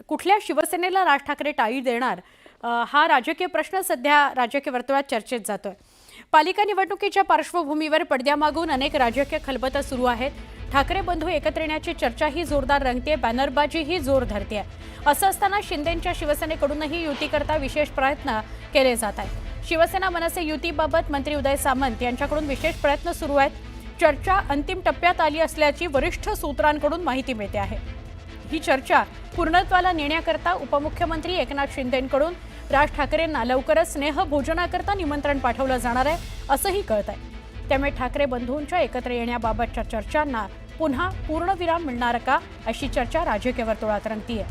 कुठल्या शिवसेनेला राज ठाकरे टाळी देणार हा राजकीय प्रश्न सध्या राजकीय वर्तुळात चर्चेत जातोय। पालिका निवडणुकीच्या पार्श्वभूमीवर पडद्यामागून अनेक राजकीय खलबतं सुरू आहेत। ठाकरे बंधू एकत्र येण्याची चर्चाही जोरदार रंगतेय, बॅनरबाजीही जोर धरतेय। असं असताना शिंदेंच्या शिवसेनेकडूनही युतीकरता विशेष प्रयत्न केले जात आहेत। शिवसेना मनसे युतीबाबत मंत्री उदय सामंत यांच्याकडून विशेष प्रयत्न सुरू आहेत। चर्चा अंतिम टप्प्यात आली असल्याची वरिष्ठ सूत्रांकडून माहिती मिळते आहे। ही चर्चा पूर्णत्वाला नेण्याकरता उपमुख्यमंत्री एकनाथ शिंदेंकडून राज ठाकरेंना लवकरच स्नेहभोजनाकरता निमंत्रण पाठवलं जाणार आहे असंही कळत आहे। त्यामुळे ठाकरे बंधूंच्या एकत्र येण्याबाबतच्या चर्चांना पुन्हा पूर्णविराम मिळणार का, अशी चर्चा राजकीय वर्तुळात रंगतीये।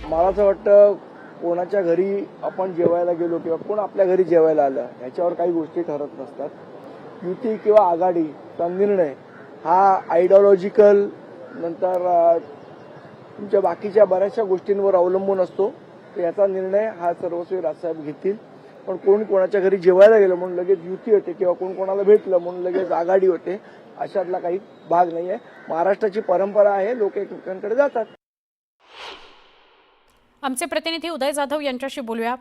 मला असं वाटतं कोणाच्या घरी आपण जेवायला गेलो किंवा कोण आपल्या घरी जेवायला आलं याच्यावर काही गोष्टी ठरत नसतात। युती किंवा आघाडीचा निर्णय हा आयडिओलॉजिकल नंतर तुमच्या बाकीच्या बऱ्याचशा गोष्टींवर अवलंबून असतो। तर याचा निर्णय हा सर्वस्वी राजसाहेब घेतील। पण कोण कोणाच्या घरी जेवायला गेलं म्हणून लगेच युती होते किंवा कोण कोणाला भेटलं म्हणून लगेच आघाडी होते, अशातला काही भाग नाहीये। महाराष्ट्राची परंपरा आहे, लोक एकमेकांकडे जातात। आमचे प्रतिनिधी उदय जाधव यांच्याशी बोलूया।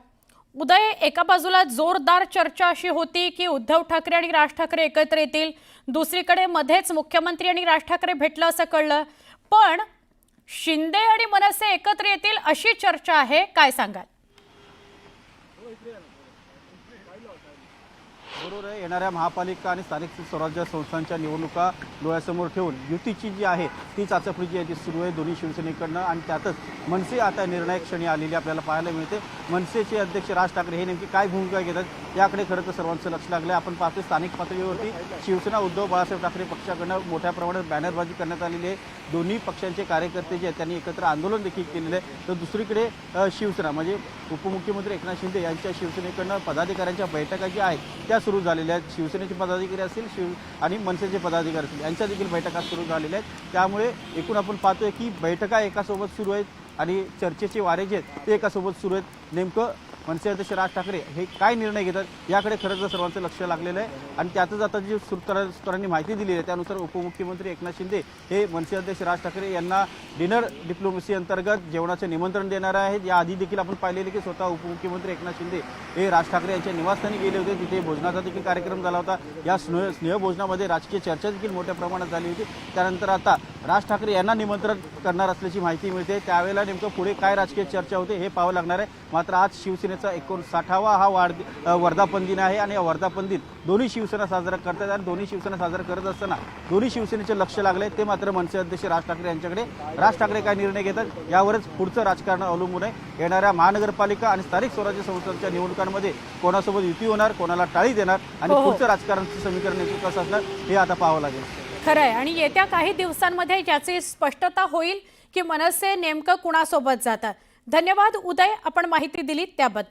उदय, एका बाजूला जोरदार चर्चा अशी होती की उद्धव ठाकरे आणि राज ठाकरे एकत्र येतील, दुसरीकडे मध्येच मुख्यमंत्री आणि राज ठाकरे भेटलं असं कळलं, पण शिंदे आणि मनसे एकत्र येतील अशी चर्चा आहे, काय सांगाल? बरोबर आहे। येणाऱ्या महापालिका आणि स्थानिक स्वराज्य संस्थांच्या निवडणुका डोळ्यासमोर ठेवून युतीची जी आहे ती चाचपणी जी आहे ती सुरू आहे दोन्ही शिवसेनेकडनं, आणि त्यातच मनसे आता निर्णायक क्षणी आलेली आपल्याला पाहायला मिळते। मनसेचे अध्यक्ष राज ठाकरे हे नेमकी काय भूमिका घेतात याकडे खरं तर सर्वांचं लक्ष लागलं आहे। आपण पाहतो स्थानिक पातळीवरती शिवसेना उद्धव बाळासाहेब ठाकरे पक्षाकडनं मोठ्या प्रमाणात बॅनरबाजी करण्यात आलेली आहे। दोन्ही पक्षांचे कार्यकर्ते जे आहेत त्यांनी एकत्र आंदोलन देखील केलेलं आहे। तर दुसरीकडे शिवसेना म्हणजे उपमुख्यमंत्री एकनाथ शिंदे यांच्या शिवसेनेकडनं पदाधिकाऱ्यांच्या बैठका ज्या आहेत त्या सुरू झालेल्या आहेत। शिवसेनेचे पदाधिकारी असतील आणि मनसेचे पदाधिकारी असतील यांच्या देखील बैठका सुरू झालेल्या आहेत। त्यामुळे एकूण आपण पाहतोय की बैठका एकासोबत सुरू आहेत आणि चर्चेचे वारे जे आहेत ते एकासोबत सुरू आहेत। नेमकं मनसे अध्यक्ष राज ठाकरे हे काय निर्णय घेतात याकडे खरंच सर्वांचं लक्ष लागलेलं आहे। आणि त्यातच आता जी सूत्रांनी माहिती दिली आहे त्यानुसार उपमुख्यमंत्री एकनाथ शिंदे हे मनसे अध्यक्ष राज ठाकरे यांना डिनर डिप्लोमसी अंतर्गत जेवणाचे निमंत्रण देणार आहेत। याआधी देखील आपण पाहिलेले की स्वतः उपमुख्यमंत्री एकनाथ शिंदे हे राज ठाकरे यांच्या निवासस्थानी गेले होते, तिथे भोजनाचा देखील कार्यक्रम झाला होता। या स्नेहभोजनामध्ये राजकीय चर्चा देखील मोठ्या प्रमाणात झाली होती। त्यानंतर आता राज ठाकरे यांना निमंत्रण करणार असल्याची माहिती मिळते। त्यावेळेला नेमकं पुढे काय राजकीय चर्चा होते हे पाहावं लागणार आहे। मात्र आज शिवसेनेचा 59वा हा वर्धापन दिन आहे आणि या वर्धापन दिन दोन्ही शिवसेना साजरा करतात आणि दोन्ही शिवसेना साजरा करत असताना दोन्ही शिवसेनेचे लक्ष लागले ते मात्र मनसे अध्यक्ष राज ठाकरे यांच्याकडे। राज ठाकरे काय निर्णय घेतात यावरच पुढचं राजकारण अवलंबून आहे। येणाऱ्या महानगरपालिका आणि स्थानिक स्वराज्य संस्थांच्या निवडणुकांमध्ये कोणासोबत युती होणार, कोणाला टाळी देणार आणि पुढचं राजकारणाचं समीकरण नेमकं कसं असणार हे आता पाहावं लागेल। खरं आहे, आणि येत्या काही दिवसांमध्ये याची स्पष्टता होईल की मनसे नेमकं कुणासोबत जातात। धन्यवाद उदय, आपण माहिती दिली त्याबद्दल।